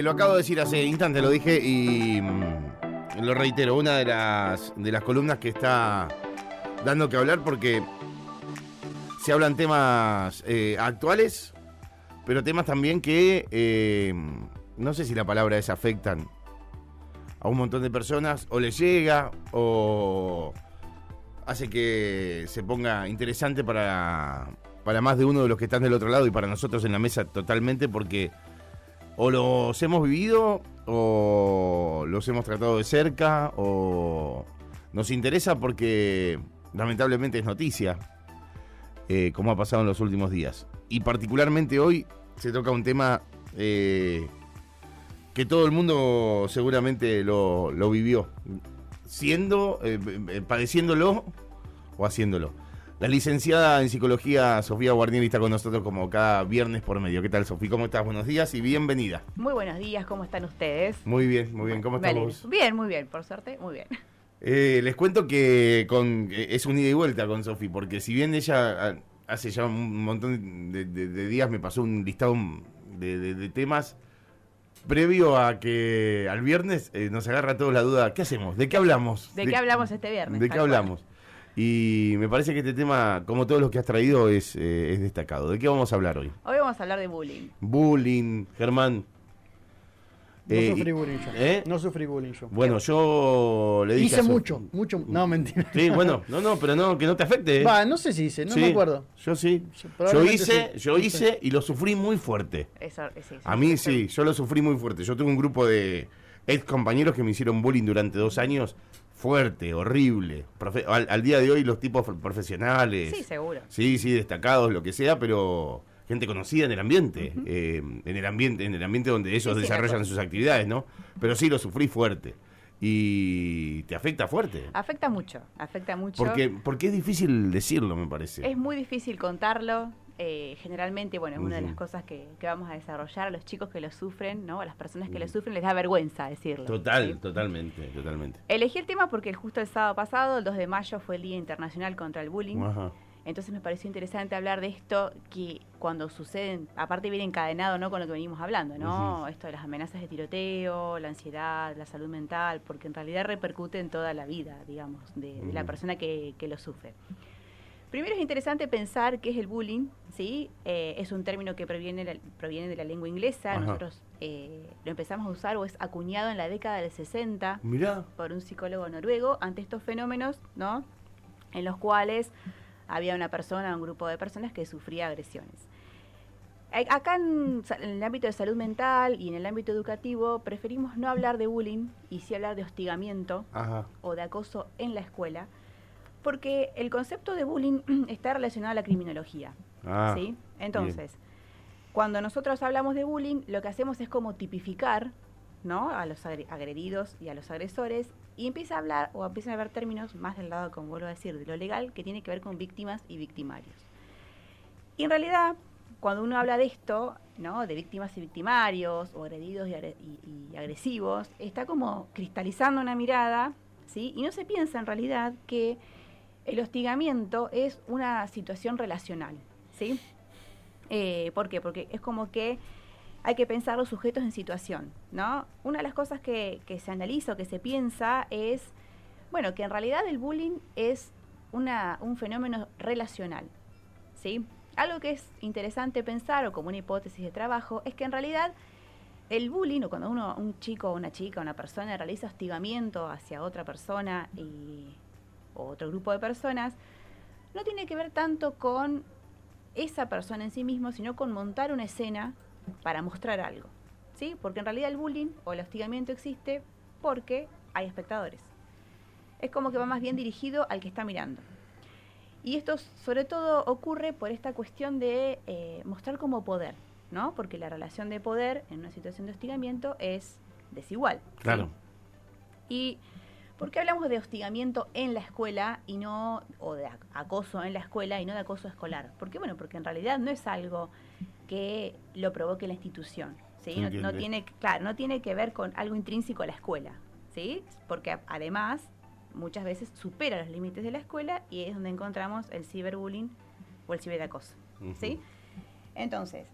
Lo acabo de decir hace instantes, lo dije y lo reitero, una de las columnas que está dando que hablar porque se hablan temas actuales, pero temas también que no sé si la palabra es afectan a un montón de personas, o les llega, o hace que se ponga interesante para más de uno de los que están del otro lado y para nosotros en la mesa totalmente, porque o los hemos vivido, o los hemos tratado de cerca, o nos interesa porque lamentablemente es noticia, como ha pasado en los últimos días. Y particularmente hoy se toca un tema que todo el mundo seguramente lo vivió, padeciéndolo o haciéndolo. La licenciada en psicología Sofía Guarnieri está con nosotros como cada viernes por medio. ¿Qué tal, Sofía? ¿Cómo estás? Buenos días y bienvenida. Muy buenos días, ¿cómo están ustedes? Muy bien. ¿Cómo estás vos? Bien, muy bien, por suerte, muy bien. Les cuento que es un ida y vuelta con Sofía, porque si bien ella hace ya un montón de días me pasó un listado de temas, previo a que al viernes nos agarra a todos la duda, ¿qué hacemos? ¿De qué hablamos? ¿De qué hablamos este viernes? ¿De qué hablamos? Y me parece que este tema, como todos los que has traído, es destacado. ¿De qué vamos a hablar hoy? Hoy vamos a hablar de bullying. Bullying, Germán. No sufrí bullying yo. No sufrí bullying yo. Bueno, yo le dije hice mucho. No, mentira. Sí, bueno, pero no, que no te afecte. No sé si hice, no me acuerdo. Yo sí. Yo hice y lo sufrí muy fuerte. A mí sí, yo lo sufrí muy fuerte. Yo tuve un grupo de ex compañeros que me hicieron bullying durante 2 años. Fuerte, horrible. Al día de hoy los tipos profesionales. Sí, seguro. Sí, destacados, lo que sea, pero gente conocida en el ambiente. Uh-huh. En el ambiente donde ellos desarrollan sus actividades, ¿no? Pero sí lo sufrí fuerte. Y te afecta fuerte. Afecta mucho. Porque es difícil decirlo, me parece. Es muy difícil contarlo. Generalmente, bueno, es una de las cosas que vamos a desarrollar. A los chicos que lo sufren, ¿no? A las personas que lo sufren les da vergüenza decirlo. ¿Sí? Totalmente. Elegí el tema porque justo el sábado pasado, el 2 de mayo, fue el Día Internacional contra el Bullying. Ajá. Entonces me pareció interesante hablar de esto, que cuando suceden, aparte viene encadenado, ¿no?, con lo que venimos hablando, ¿no? Uh-huh. Esto de las amenazas de tiroteo, la ansiedad, la salud mental, porque en realidad repercute en toda la vida, digamos, de la persona que lo sufre. Primero es interesante pensar qué es el bullying, ¿sí? Es un término que proviene de la lengua inglesa. Ajá. Nosotros lo empezamos a usar, o es acuñado en la década del 60. Mirá. Por un psicólogo noruego, ante estos fenómenos, ¿no?, en los cuales había un grupo de personas que sufría agresiones. Acá en el ámbito de salud mental y en el ámbito educativo preferimos no hablar de bullying y sí hablar de hostigamiento. Ajá. O de acoso en la escuela, porque el concepto de bullying está relacionado a la criminología. ¿Sí? Entonces, cuando nosotros hablamos de bullying, lo que hacemos es como tipificar, ¿no?, a los agredidos y a los agresores, y empiezan a haber términos más del lado, como vuelvo a decir, de lo legal, que tiene que ver con víctimas y victimarios. Y en realidad, cuando uno habla de esto, ¿no?, de víctimas y victimarios, o agredidos y agresivos, está como cristalizando una mirada, ¿sí? Y no se piensa en realidad que el hostigamiento es una situación relacional, ¿sí? ¿Por qué? Porque es como que hay que pensar los sujetos en situación, ¿no? Una de las cosas que se analiza o que se piensa es, bueno, que en realidad el bullying es un fenómeno relacional, ¿sí? Algo que es interesante pensar, o como una hipótesis de trabajo, es que en realidad el bullying, o cuando un chico o una chica, una persona realiza hostigamiento hacia otra persona o otro grupo de personas, no tiene que ver tanto con esa persona en sí mismo, sino con montar una escena para mostrar algo, ¿sí? Porque en realidad el bullying o el hostigamiento existe porque hay espectadores. Es como que va más bien dirigido al que está mirando. Y esto sobre todo ocurre por esta cuestión de mostrar como poder, ¿no? Porque la relación de poder en una situación de hostigamiento es desigual. Claro. ¿Sí? Y ¿por qué hablamos de hostigamiento en la escuela y no, o de acoso en la escuela y no de acoso escolar? Porque en realidad no es algo que lo provoque la institución, ¿sí? No tiene que ver con algo intrínseco a la escuela, ¿sí? Porque además muchas veces supera los límites de la escuela y es donde encontramos el ciberbullying o el ciberacoso, ¿sí? Entonces,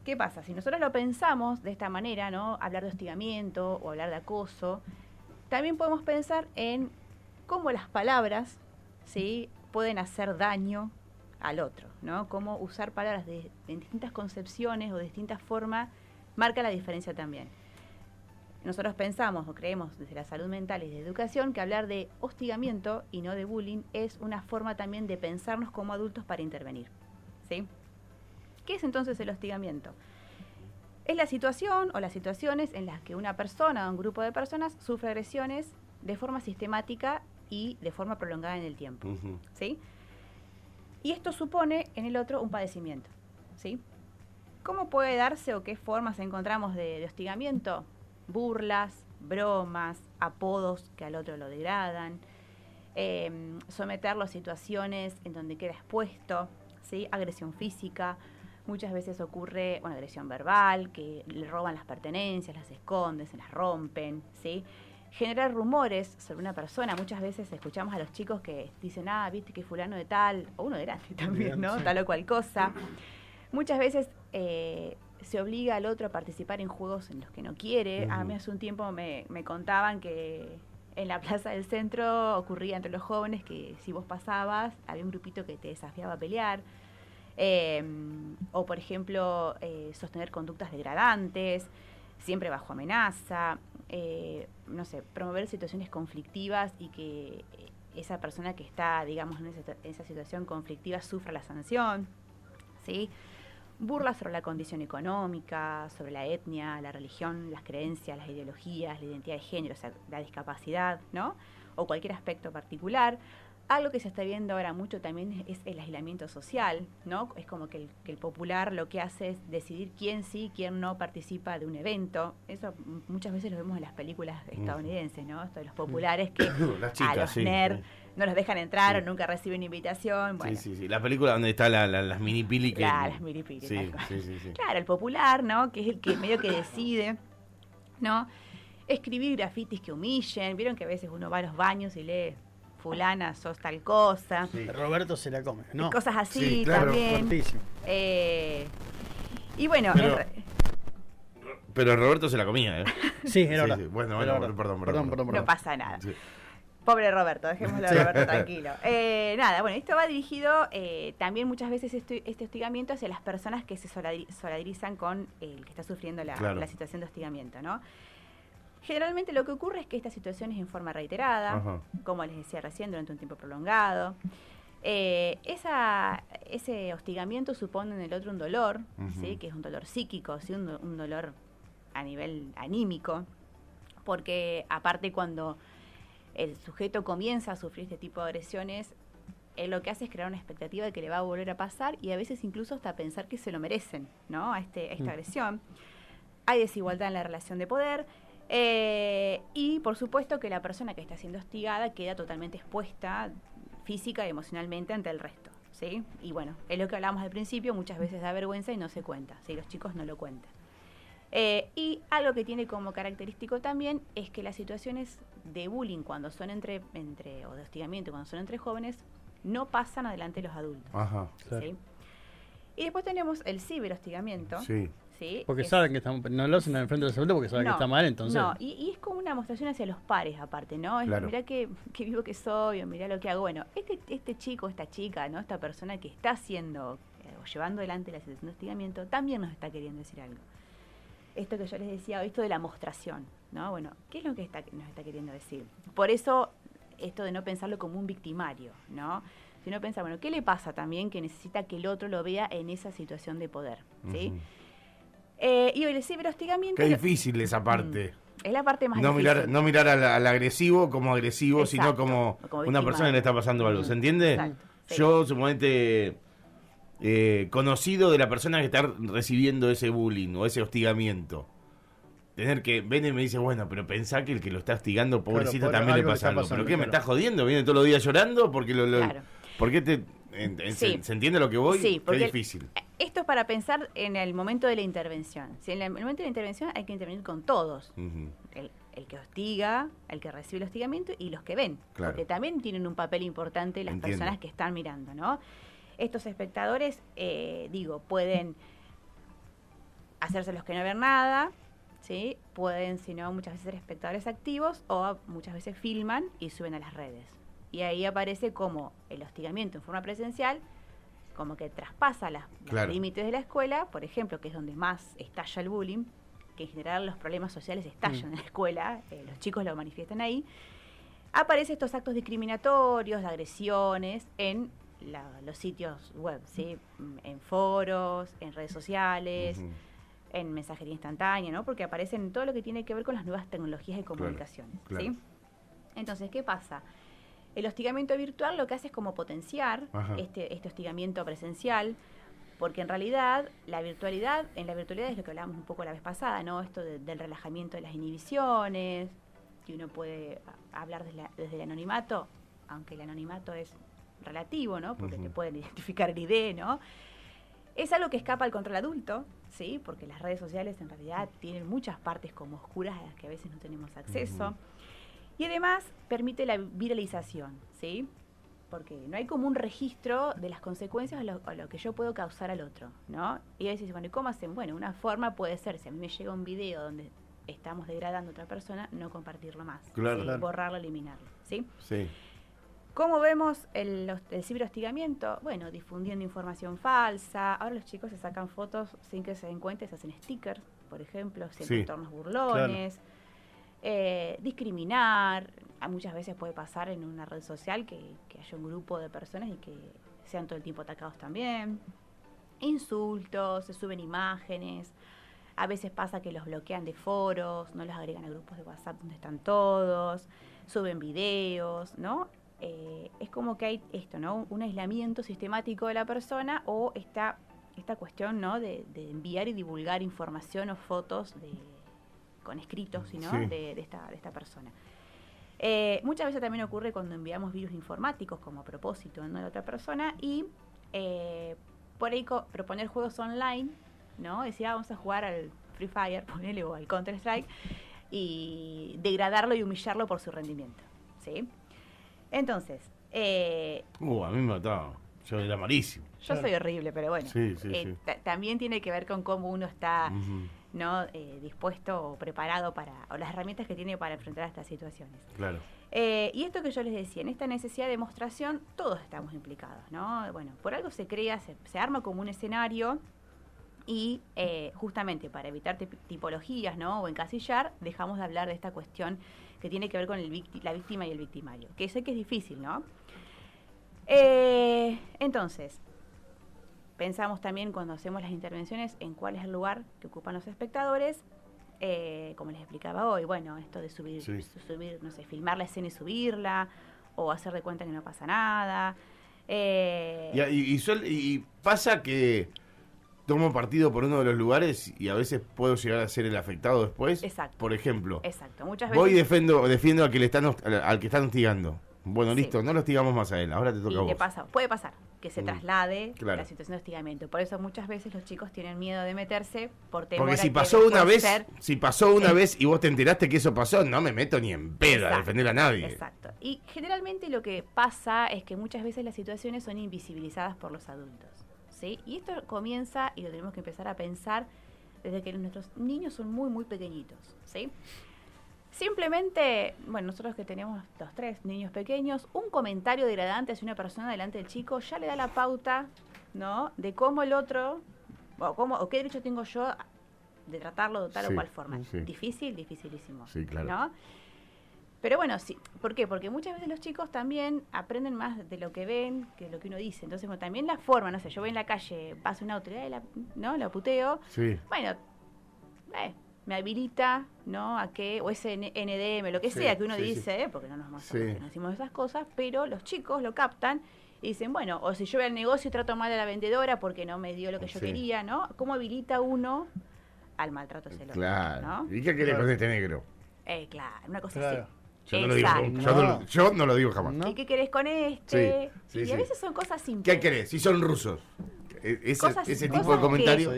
¿Qué pasa? Si nosotros lo pensamos de esta manera, ¿no? Hablar de hostigamiento o hablar de acoso, también podemos pensar en cómo las palabras, ¿sí?, pueden hacer daño al otro, ¿no? Cómo usar palabras en distintas concepciones o de distintas formas marca la diferencia también. Nosotros pensamos o creemos desde la salud mental y de educación que hablar de hostigamiento y no de bullying es una forma también de pensarnos como adultos para intervenir, ¿sí? ¿Qué es entonces el hostigamiento? Es la situación o las situaciones en las que una persona o un grupo de personas sufre agresiones de forma sistemática y de forma prolongada en el tiempo, ¿sí? Y esto supone en el otro un padecimiento, ¿sí? ¿Cómo puede darse o qué formas encontramos de hostigamiento? Burlas, bromas, apodos que al otro lo degradan, someterlo a situaciones en donde queda expuesto, ¿sí? Agresión física, muchas veces ocurre una agresión verbal, que le roban las pertenencias, las esconden, se las rompen, ¿sí? Generar rumores sobre una persona, muchas veces escuchamos a los chicos que dicen, viste que fulano de tal, o uno de grande también, ¿no? Sí. Tal o cual cosa. Muchas veces se obliga al otro a participar en juegos en los que no quiere. A mí hace un tiempo me contaban que en la plaza del centro ocurría entre los jóvenes que si vos pasabas, había un grupito que te desafiaba a pelear. O, por ejemplo, sostener conductas degradantes, siempre bajo amenaza. No sé, promover situaciones conflictivas y que esa persona que está, digamos, en esa situación conflictiva sufra la sanción, ¿sí? Burlas sobre la condición económica, sobre la etnia, la religión, las creencias, las ideologías, la identidad de género, o sea, la discapacidad, ¿no? O cualquier aspecto particular. Algo que se está viendo ahora mucho también es el aislamiento social, ¿no? Es como que el popular lo que hace es decidir quién sí, quién no participa de un evento. Eso muchas veces lo vemos en las películas estadounidenses, ¿no? Esto de los populares que las chicas, a los nerds no los dejan entrar o nunca reciben invitación. Bueno. Sí. La película donde está las mini pili que... Las mini pili. Sí. Claro, el popular, ¿no? Que es el que medio que decide, ¿no? Escribir grafitis que humillen. Vieron que a veces uno va a los baños y lee... fulana, sos tal cosa. Sí. Roberto se la come, ¿no? Y cosas así, claro, también. Y bueno... Pero Roberto se la comía, ¿eh? Sí, era verdad. Sí. Bueno, perdón. No pasa nada. Sí. Pobre Roberto, dejémoslo a Roberto tranquilo. Nada, bueno, esto va dirigido también muchas veces este hostigamiento hacia las personas que se solidarizan con el que está sufriendo la situación de hostigamiento, ¿no? Generalmente lo que ocurre es que esta situación es en forma reiterada, como les decía recién, durante un tiempo prolongado. Ese hostigamiento supone en el otro un dolor, ¿sí? Que es un dolor psíquico, ¿sí? un dolor a nivel anímico, porque aparte cuando el sujeto comienza a sufrir este tipo de agresiones, él lo que hace es crear una expectativa de que le va a volver a pasar y a veces incluso hasta pensar que se lo merecen, ¿no? a esta agresión. Hay desigualdad en la relación de poder. Y por supuesto que la persona que está siendo hostigada queda totalmente expuesta física y emocionalmente ante el resto, ¿sí? Y bueno, es lo que hablábamos al principio, muchas veces da vergüenza y no se cuenta, ¿sí? Los chicos no lo cuentan. Y algo que tiene como característico también es que las situaciones de bullying cuando son o de hostigamiento cuando son entre jóvenes no pasan adelante los adultos. Claro. ¿Sí? Y después tenemos el ciberhostigamiento. Sí. ¿Sí? Porque saben que no lo hacen enfrente de los adultos porque saben que está mal, entonces... No, y es como una mostración hacia los pares aparte, ¿no? Es, mirá qué vivo que soy, o mirá lo que hago. Bueno, este chico, esta chica, ¿no? Esta persona que está haciendo o llevando adelante la situación de hostigamiento también nos está queriendo decir algo. Esto que yo les decía, esto de la mostración, ¿no? Bueno, ¿qué es lo que nos está queriendo decir? Por eso, esto de no pensarlo como un victimario, ¿no? Sino pensar, bueno, ¿qué le pasa también que necesita que el otro lo vea en esa situación de poder, ¿sí? Y el ciberhostigamiento... Qué difícil esa parte. Es la parte más difícil. No mirar al agresivo como agresivo, sino como una persona que le está pasando algo. ¿Se entiende? Exacto, sí. Yo, supuestamente, conocido de la persona que está recibiendo ese bullying o ese hostigamiento, tener que... Ven y me dice, bueno, pero pensá que el que lo está hostigando, pobrecito, también le pasa algo. ¿Pero qué? ¿Me estás jodiendo? ¿Viene todos los días llorando? Porque Claro. ¿Por qué te...? ¿Se entiende lo que voy? Sí, porque qué difícil. Esto es para pensar en el momento de la intervención. Si en el momento de la intervención hay que intervenir con todos. El que hostiga, el que recibe el hostigamiento y los que ven. Claro. Porque también tienen un papel importante las personas que están mirando, ¿no? Estos espectadores, pueden hacerse los que no ven nada, ¿sí? Pueden, si no, muchas veces ser espectadores activos o muchas veces filman y suben a las redes. Y ahí aparece como el hostigamiento en forma presencial, como que traspasa los límites de la escuela, por ejemplo, que es donde más estalla el bullying, que en general los problemas sociales estallan en la escuela, los chicos lo manifiestan ahí. Aparecen estos actos discriminatorios, de agresiones en los sitios web, ¿sí? En foros, en redes sociales, en mensajería instantánea, ¿no? Porque aparecen todo lo que tiene que ver con las nuevas tecnologías de comunicaciones, ¿sí? Entonces, ¿qué pasa? El hostigamiento virtual lo que hace es como potenciar este hostigamiento presencial, porque en realidad en la virtualidad es lo que hablábamos un poco la vez pasada, ¿no? Esto del relajamiento de las inhibiciones, que uno puede hablar desde el anonimato, aunque el anonimato es relativo, ¿no? Porque te pueden identificar el ID, ¿no? Es algo que escapa al control adulto, ¿sí? Porque las redes sociales en realidad tienen muchas partes como oscuras a las que a veces no tenemos acceso. Y además permite la viralización, ¿sí? Porque no hay como un registro de las consecuencias a lo que yo puedo causar al otro, ¿no? Y a veces, bueno, ¿y cómo hacen? Bueno, una forma puede ser, si a mí me llega un video donde estamos degradando a otra persona, no compartirlo más. Claro. ¿Sí? Borrarlo, eliminarlo, ¿sí? Sí. ¿Cómo vemos el ciberhostigamiento? Bueno, difundiendo información falsa. Ahora los chicos se sacan fotos sin que se den cuenta, se hacen stickers, por ejemplo, siempre entornos burlones. Discriminar. Muchas veces puede pasar en una red social que haya un grupo de personas y que sean todo el tiempo atacados también. Insultos, se suben imágenes. A veces pasa que los bloquean de foros, no los agregan a grupos de WhatsApp donde están todos, suben videos, ¿no? Es como que hay esto, ¿no? Un aislamiento sistemático de la persona o esta cuestión, ¿no? De enviar y divulgar información o fotos con escritos, ¿no? de esta persona. Muchas veces también ocurre cuando enviamos virus informáticos como a propósito, ¿no? De otra persona y por ahí proponer juegos online, ¿no? Decir, vamos a jugar al Free Fire, ponele, o al Counter Strike y degradarlo y humillarlo por su rendimiento, ¿sí? Entonces, a mí me mataba. Yo era malísimo. Yo soy horrible, pero bueno. Sí. También tiene que ver con cómo uno está ¿no? Dispuesto o preparado o las herramientas que tiene para enfrentar estas situaciones. Claro. Y esto que yo les decía, en esta necesidad de demostración, todos estamos implicados, ¿no? Bueno, por algo se crea, se arma como un escenario y justamente para evitar tipologías, ¿no? O encasillar, dejamos de hablar de esta cuestión que tiene que ver con la víctima y el victimario, que sé que es difícil, ¿no? Entonces, pensamos también cuando hacemos las intervenciones en cuál es el lugar que ocupan los espectadores, como les explicaba hoy, bueno, esto de subir, no sé, filmar la escena y subirla, o hacer de cuenta que no pasa nada. Y pasa que tomo partido por uno de los lugares y a veces puedo llegar a ser el afectado después. Exacto. Por ejemplo, muchas veces voy y defiendo al que al que están hostigando. Bueno, listo, no lo hostigamos más a él, ahora te toca a vos. Puede pasar que se traslade la situación de hostigamiento. Por eso muchas veces los chicos tienen miedo de meterse por temor. Porque si pasó una vez y vos te enteraste que eso pasó, no me meto ni en pedo a defender a nadie. Exacto. Y generalmente lo que pasa es que muchas veces las situaciones son invisibilizadas por los adultos, ¿sí? Y esto comienza, y lo tenemos que empezar a pensar desde que nuestros niños son muy, muy pequeñitos, ¿sí? Simplemente, bueno, nosotros que tenemos los 3 niños pequeños, un comentario degradante hacia una persona delante del chico ya le da la pauta, ¿no? De cómo el otro, o qué derecho tengo yo de tratarlo de tal o cual forma. Dificilísimo. Sí, claro. ¿No? Pero bueno, sí. ¿Por qué? Porque muchas veces los chicos también aprenden más de lo que ven que de lo que uno dice. Entonces, bueno, también la forma, no sé, yo voy en la calle, paso una autoridad, ¿no? La puteo. Sí. Bueno, me habilita, ¿no? A que, o ese NDM, lo que sea que uno dice, porque no nos decimos esas cosas, pero los chicos lo captan y dicen, bueno, o si yo voy al negocio y trato mal a la vendedora porque no me dio lo que yo quería, ¿no? ¿Cómo habilita uno al maltrato celoso? Claro. ¿no? ¿Y qué querés con este negro? Claro, una cosa así. Yo no lo digo jamás. ¿Y qué querés con este? Y a veces son cosas simples. ¿Qué querés? Si son rusos. Ese tipo de comentarios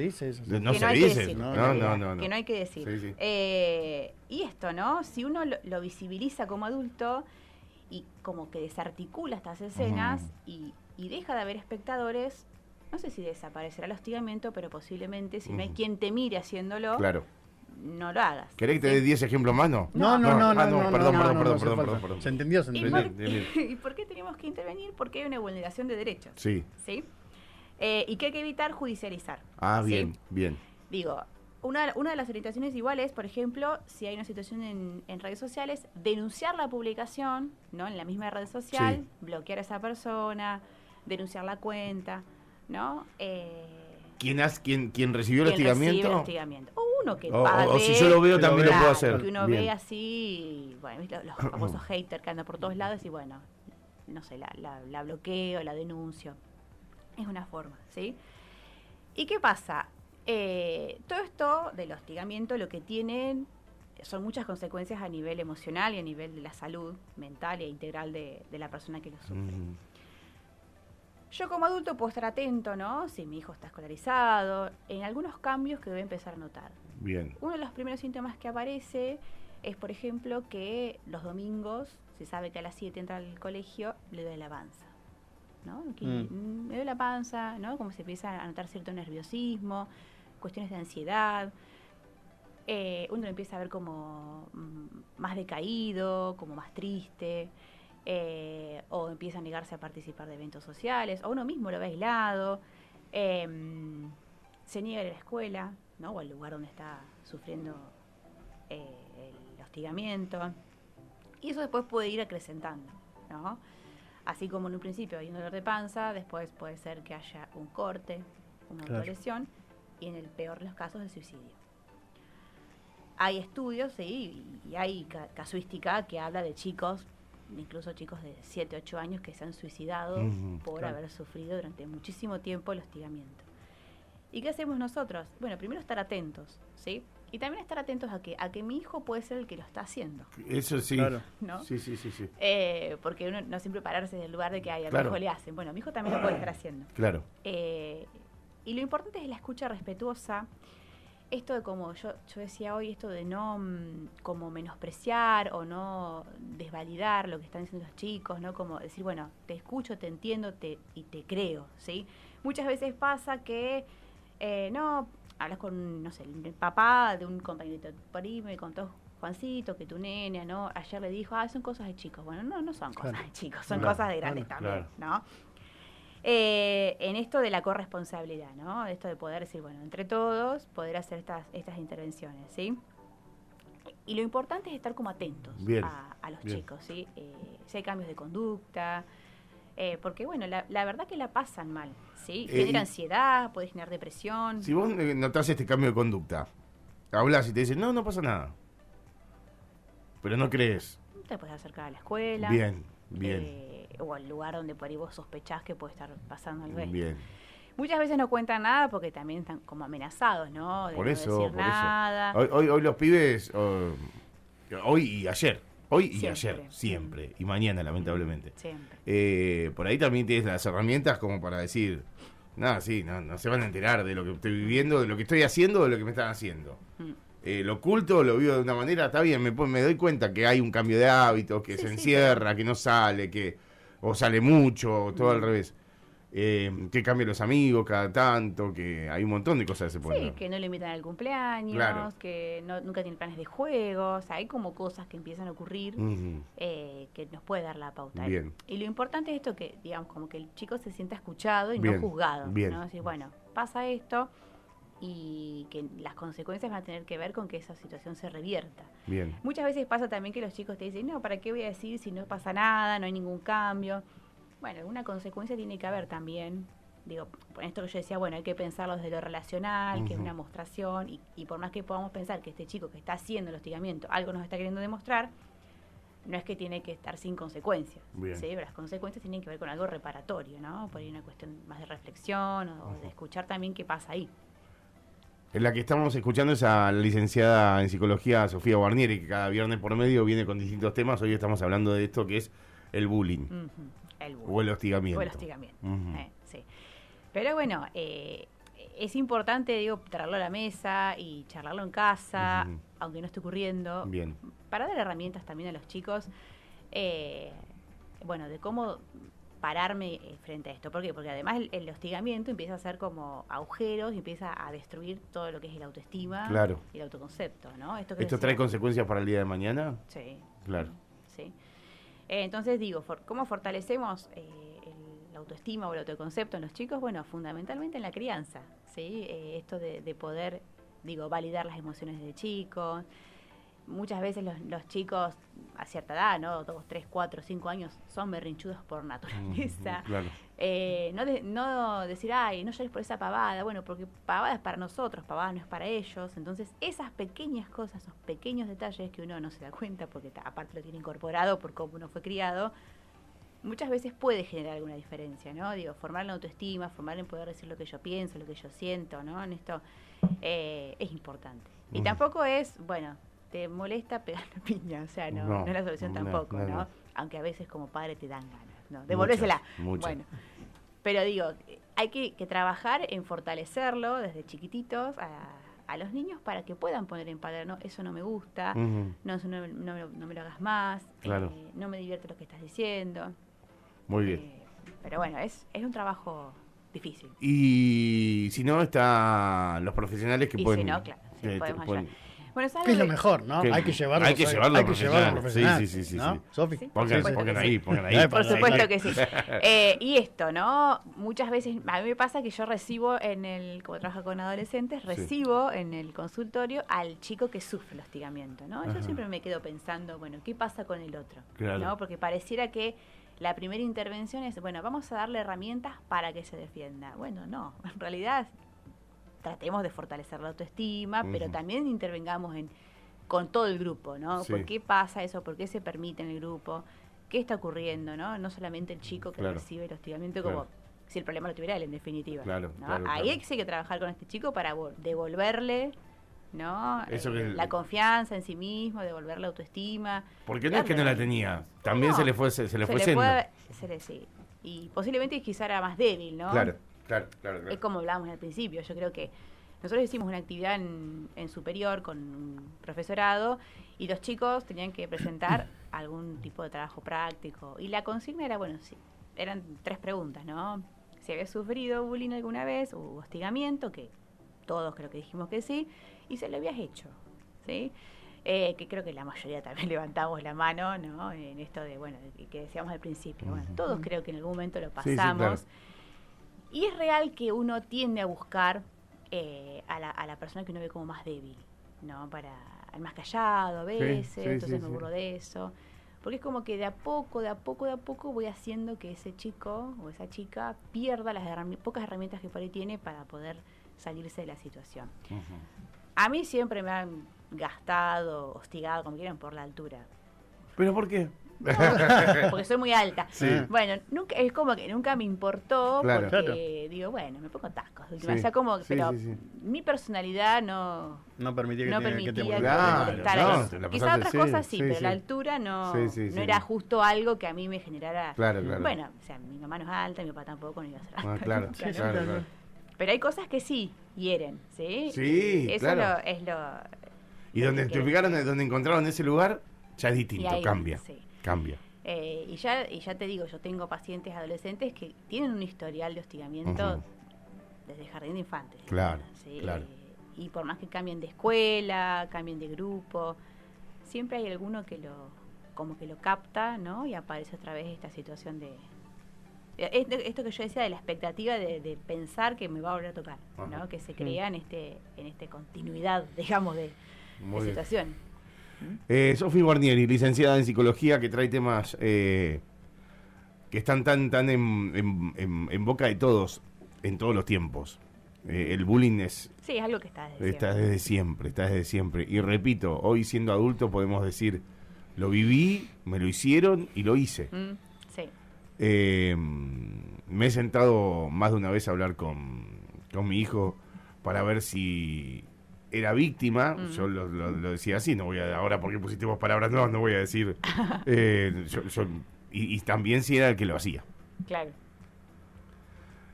no se dicen. No. Que no hay que decir. Sí. Y esto, ¿no? Si uno lo visibiliza como adulto y como que desarticula estas escenas y deja de haber espectadores, no sé si desaparecerá el hostigamiento, pero posiblemente si no hay quien te mire haciéndolo, claro, no lo hagas. ¿querés que te dé 10 ejemplos más? No, Perdón. Se entendió. ¿Y por qué tenemos que intervenir? Porque hay una vulneración de derechos. Sí. ¿Sí? Y que hay que evitar judicializar. Ah, bien, ¿sí? bien. Digo, una de las orientaciones iguales, por ejemplo, si hay una situación en redes sociales, denunciar la publicación, ¿no? En la misma red social, Sí. bloquear a esa persona, denunciar la cuenta, ¿no? ¿Quién recibió el hostigamiento? Recibe el hostigamiento. O uno que O si yo lo veo también lo puedo hacer. Que uno bien. ve así, bueno, los famosos haters que andan por todos lados y bueno, no sé, la bloqueo, la denuncio. Es una forma, ¿sí? ¿Y qué pasa? Todo esto del hostigamiento lo que tienen son muchas consecuencias a nivel emocional y a nivel de la salud mental e integral de la persona que lo sufre. Yo como adulto puedo estar atento, ¿no? Si mi hijo está escolarizado, en algunos cambios que voy a empezar a notar. Bien. Uno de los primeros síntomas que aparece es, por ejemplo, que los domingos, se sabe que a las 7 entra al colegio, le duele la panza, ¿no? Me duele la panza, ¿no? Como se empieza a notar cierto nerviosismo, cuestiones de ansiedad. Uno lo empieza a ver como más decaído, como más triste, o empieza a negarse a participar de eventos sociales, o uno mismo lo ve aislado, se niega a ir a la escuela, ¿no? O al lugar donde está sufriendo el hostigamiento, y eso después puede ir acrecentando, ¿no? Así como en un principio hay un dolor de panza, después puede ser que haya un corte, una autolesión, y en el peor de los casos el suicidio. Hay estudios, sí, y hay casuística que habla de chicos, incluso chicos de 7, 8 años que se han suicidado por haber sufrido durante muchísimo tiempo el hostigamiento. ¿Y qué hacemos nosotros? Bueno, primero estar atentos, ¿sí? Y también estar atentos a que mi hijo puede ser el que lo está haciendo. Eso sí. Claro. ¿No? Sí. Porque uno no siempre pararse del lugar de que a mi hijo le hacen. Bueno, mi hijo también lo puede estar haciendo. Claro. Y lo importante es la escucha respetuosa. Esto de como yo decía hoy, esto de no como menospreciar o no desvalidar lo que están diciendo los chicos, ¿no? Como decir, bueno, te escucho, te entiendo y te creo, ¿sí? Muchas veces pasa que, no, hablas con, no sé, el papá de un compañerito, por ahí me contó Juancito que tu nena, ¿no? Ayer le dijo, son cosas de chicos. Bueno, no son cosas de chicos, son cosas de grandes también, ¿no? En esto de la corresponsabilidad, ¿no? Esto de poder decir, bueno, entre todos, poder hacer estas intervenciones, ¿sí? Y lo importante es estar como atentos a los chicos, ¿sí? Si hay cambios de conducta, porque, bueno, la verdad que la pasan mal, ¿sí? Genera ansiedad, puede generar depresión. Si vos notás este cambio de conducta, hablas y te dicen, no pasa nada, pero no crees. Te puedes acercar a la escuela. Bien. O al lugar donde por ahí vos sospechás que puede estar pasando algo. Bien. Muchas veces no cuentan nada porque también están como amenazados, ¿no? De por no eso, decir nada. Hoy los pibes, hoy y ayer. Siempre. Y mañana, lamentablemente. Siempre. Por ahí también tienes las herramientas como para decir, no se van a enterar de lo que estoy viviendo, de lo que estoy haciendo, de lo que me están haciendo. Lo oculto, lo vivo de una manera, está bien, me doy cuenta que hay un cambio de hábitos, que se encierra, que no sale, o sale mucho, o todo al revés. Que cambia los amigos cada tanto, que hay un montón de cosas que se pueden dar. Que no le invitan al cumpleaños, que nunca tienen planes de juegos, hay como cosas que empiezan a ocurrir que nos puede dar la pauta. Bien. Y lo importante es esto, que digamos como que el chico se sienta escuchado y no juzgado, ¿no? Decir, bueno, pasa esto y que las consecuencias van a tener que ver con que esa situación se revierta. Bien. Muchas veces pasa también que los chicos te dicen, no, ¿para qué voy a decir si no pasa nada, no hay ningún cambio? Bueno, alguna consecuencia tiene que haber también. Digo, por esto que yo decía, bueno, hay que pensarlo desde lo relacional, que es una mostración, y por más que podamos pensar que este chico que está haciendo el hostigamiento algo nos está queriendo demostrar, no es que tiene que estar sin consecuencias. ¿Sí? Pero las consecuencias tienen que ver con algo reparatorio, ¿no? Por ahí una cuestión más de reflexión o de escuchar también qué pasa ahí. En la que estamos escuchando es a la licenciada en psicología Sofía Guarnieri, que cada viernes por medio viene con distintos temas. Hoy estamos hablando de esto que es el bullying. El bullying. O el hostigamiento. Sí. Pero bueno, es importante, digo, traerlo a la mesa y charlarlo en casa, aunque no esté ocurriendo. Bien. Para dar herramientas también a los chicos, bueno, de cómo pararme frente a esto. ¿Por qué? Porque además el hostigamiento empieza a ser como agujeros y empieza a destruir todo lo que es el autoestima y el autoconcepto, ¿no? ¿Esto trae consecuencias para el día de mañana? Sí. Claro. Sí. Entonces digo, ¿cómo fortalecemos la autoestima o el autoconcepto en los chicos? Bueno, fundamentalmente en la crianza, ¿sí? Esto de poder, validar las emociones de chicos. Muchas veces los chicos a cierta edad, ¿no? 2, 3, 4, 5 años, son berrinchudos por naturaleza. Claro. No decir, ay, no llores por esa pavada. Bueno, porque pavada es para nosotros, pavada no es para ellos. Entonces, esas pequeñas cosas, esos pequeños detalles que uno no se da cuenta, porque aparte lo tiene incorporado por cómo uno fue criado, muchas veces puede generar alguna diferencia, ¿no? Formar la autoestima, formar en poder decir lo que yo pienso, lo que yo siento, ¿no? En esto es importante. Y tampoco es, te molesta pegar la piña, o sea, no es la solución tampoco, ¿no? Aunque a veces como padre te dan ganas, ¿no? Devolvérsela. Muchas. Bueno, pero hay que trabajar en fortalecerlo desde chiquititos a los niños para que puedan poner en palabras, no, eso no me gusta, no, eso no me lo hagas más, claro. No me divierte lo que estás diciendo. Muy bien. Pero bueno, es un trabajo difícil. Y si no, están los profesionales que pueden... Si no, claro, podemos ayudar. Bueno, ¿qué es lo mejor, no? Hay que llevarlo a profesional. Sí. ¿No? Sofi. Pongan ahí. Por supuesto que sí. Y esto, ¿no? Muchas veces, a mí me pasa que yo recibo como trabajo con adolescentes, recibo en el consultorio al chico que sufre el hostigamiento, ¿no? Yo siempre me quedo pensando, ¿qué pasa con el otro? Claro. ¿No? Porque pareciera que la primera intervención es, vamos a darle herramientas para que se defienda. Bueno, no, en realidad tratemos de fortalecer la autoestima, pero también intervengamos con todo el grupo, ¿no? Sí. ¿Por qué pasa eso? ¿Por qué se permite en el grupo? ¿Qué está ocurriendo, no? No solamente el chico que recibe el hostigamiento como si el problema lo tuviera él, en definitiva. Claro, ¿no? claro. Ahí hay que trabajar con este chico para devolverle, ¿no? La confianza en sí mismo, devolver la autoestima. Porque no es que no la tenía, también se le fue siendo. Sí. Y posiblemente quizá era más débil, ¿no? Claro. Es como hablábamos al principio. Yo creo que nosotros hicimos una actividad en superior con un profesorado y los chicos tenían que presentar algún tipo de trabajo práctico. Y la consigna era, eran 3 preguntas, ¿no? Si había sufrido bullying alguna vez o hostigamiento, que todos creo que dijimos que sí, y se lo habías hecho, ¿sí? Que creo que la mayoría también levantamos la mano, ¿no? En esto de, que decíamos al principio. Todos creo que en algún momento lo pasamos. Sí, claro. Y es real que uno tiende a buscar a la persona que uno ve como más débil, ¿no? Para el más callado a veces, entonces me burlo de eso. Porque es como que de a poco voy haciendo que ese chico o esa chica pierda las pocas herramientas que por ahí tiene para poder salirse de la situación. A mí siempre me han gastado, hostigado, como quieran, por la altura. ¿Pero por qué? Porque soy muy alta. Sí. Es como que nunca me importó, claro. porque digo, me pongo tacos. O sea, pero mi personalidad no permitía que estar ahí. Quizá otras cosas pero la altura no era justo algo que a mí me generara. Claro. Bueno, o sea, mi mamá no es alta, mi papá tampoco, no iba a ser alta. Claro. Pero hay cosas que sí hieren, ¿sí? Sí, eso claro. es lo... Y donde donde encontraron ese lugar, ya es distinto, ahí, cambia. Sí. Cambia. Y ya te digo, yo tengo pacientes adolescentes que tienen un historial de hostigamiento desde jardín de infantes. Claro, ¿sí? claro. Y por más que cambien de escuela, cambien de grupo, siempre hay alguno que como que lo capta, ¿no? Y aparece otra vez esta situación de... Esto que yo decía de la expectativa de pensar que me va a volver a tocar, ¿no? Que se crea en este continuidad, digamos, de situación. Sofi Guarnieri, licenciada en psicología, que trae temas que están tan en boca de todos, en todos los tiempos. El bullying es algo que está desde siempre. Y repito, hoy siendo adulto podemos decir, lo viví, me lo hicieron y lo hice. Sí. Me he sentado más de una vez a hablar con mi hijo para ver si era víctima. Yo lo decía así, no voy a, ahora porque pusiste vos palabras nuevas, no voy a decir y también si era el que lo hacía. Claro.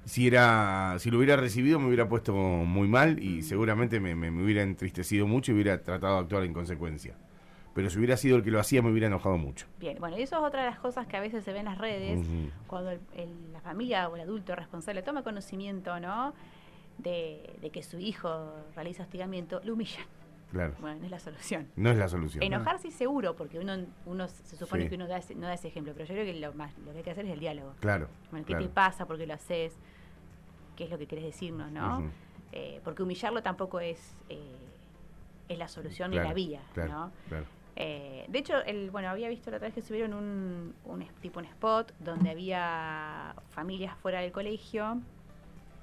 Si lo hubiera recibido me hubiera puesto muy mal y seguramente me hubiera entristecido mucho y hubiera tratado de actuar en consecuencia. pero si hubiera sido el que lo hacía me hubiera enojado mucho. Bien, bueno, y eso es otra de las cosas que a veces se ven en las redes, cuando la familia o el adulto responsable toma conocimiento, ¿no?, de que su hijo realiza hostigamiento, lo humillan. Claro. Bueno, no es la solución. No es la solución. Enojarse seguro, porque uno se supone que uno no da ese ejemplo, pero yo creo que lo que hay que hacer es el diálogo. Claro. Bueno, ¿qué te pasa? ¿Por qué lo haces? ¿Qué es lo que querés decirnos, no? Porque humillarlo tampoco es la solución ni la vía, ¿no? Claro. De hecho, había visto la otra vez que subieron un spot donde había familias fuera del colegio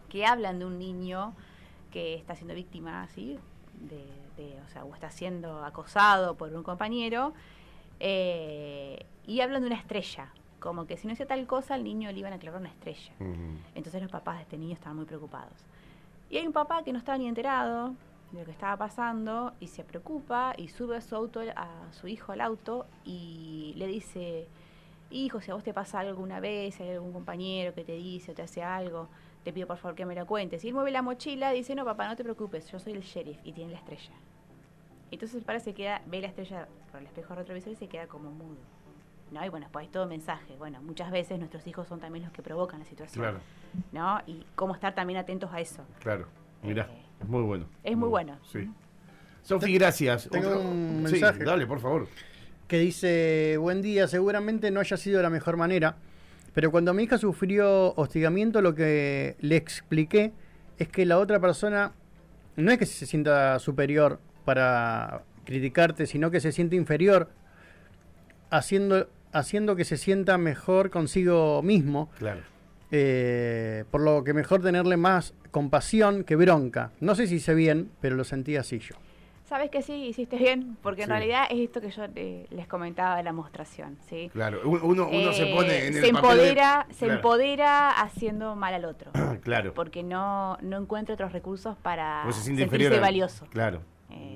que hablan de un niño que está siendo víctima, ¿sí?, o está siendo acosado por un compañero, y hablan de una estrella, como que si no hacía tal cosa al niño le iban a clavar una estrella. Entonces los papás de este niño estaban muy preocupados. Y hay un papá que no estaba ni enterado de lo que estaba pasando y se preocupa y sube a su hijo al auto y le dice: hijo, si a vos te pasa algo alguna vez, si hay algún compañero que te dice o te hace algo, te pido por favor que me lo cuentes. Y él mueve la mochila y dice: no, papá, no te preocupes, yo soy el sheriff, y tiene la estrella. Entonces el padre ve la estrella por el espejo retrovisor y se queda como mudo, ¿no? Y bueno, pues hay todo mensaje. Bueno, muchas veces nuestros hijos son también los que provocan la situación, claro, ¿no? Y cómo estar también atentos a eso. Claro, mirá, es muy bueno. Es muy bueno. Sí. Sofi, gracias. Tengo un mensaje. Sí, dale, por favor. Que dice: buen día, seguramente no haya sido la mejor manera, pero cuando mi hija sufrió hostigamiento, lo que le expliqué es que la otra persona no es que se sienta superior para criticarte, sino que se siente inferior, haciendo que se sienta mejor consigo mismo. Claro. Por lo que mejor tenerle más compasión que bronca. No sé si hice bien, pero lo sentí así yo. Sabes que sí, hiciste bien, porque en realidad es esto que yo les comentaba de la mostración, ¿sí? Claro, uno se pone en el se empodera haciendo mal al otro. Claro. Porque no encuentra otros recursos para pues sentirse valioso. Claro.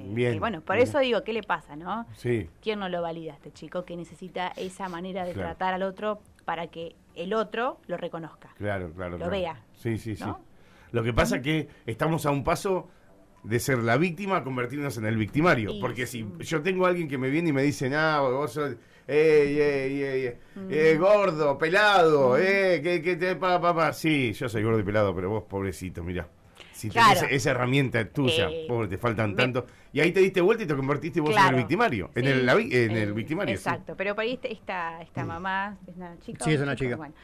Bien. Y bueno, por eso digo, ¿qué le pasa, no? Sí. ¿Quién no lo valida a este chico que necesita esa manera de tratar al otro para que el otro lo reconozca? Claro. Lo vea. Sí. ¿no? Lo que pasa es que estamos a un paso de ser la víctima a convertirnos en el victimario. Porque si yo tengo a alguien que me viene y me dice: vos sos gordo, pelado, que te papá. Sí, yo soy gordo y pelado, pero vos, pobrecito, mirá. Si tenés esa herramienta tuya, pobre, te faltan tanto. Y ahí te diste vuelta y te convertiste vos en el victimario. Sí, en el victimario. Exacto, pero por ahí esta mamá, ¿es una chica? Sí, es una chica. Bueno,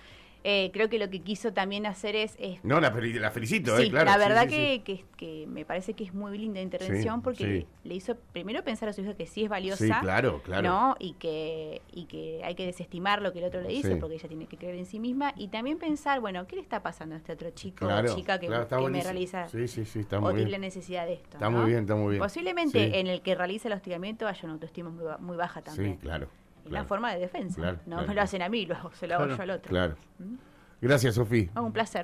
creo que lo que quiso también hacer es no, la felicito, sí, claro. La verdad que me parece que es muy linda intervención, porque le hizo primero pensar a su hija que sí es valiosa. Sí, claro. ¿no? Y que hay que desestimar lo que el otro le hizo, porque ella tiene que creer en sí misma. Y también pensar, bueno, ¿qué le está pasando a este otro chico o chica que me realiza está o muy tiene bien. la necesidad de esto? Está muy bien. Posiblemente en el que realiza el hostigamiento haya una autoestima muy baja también. Sí, claro. Y una forma de defensa. No me lo hacen a mí, se lo hago yo al otro. Claro. Gracias, Sofía. Un placer.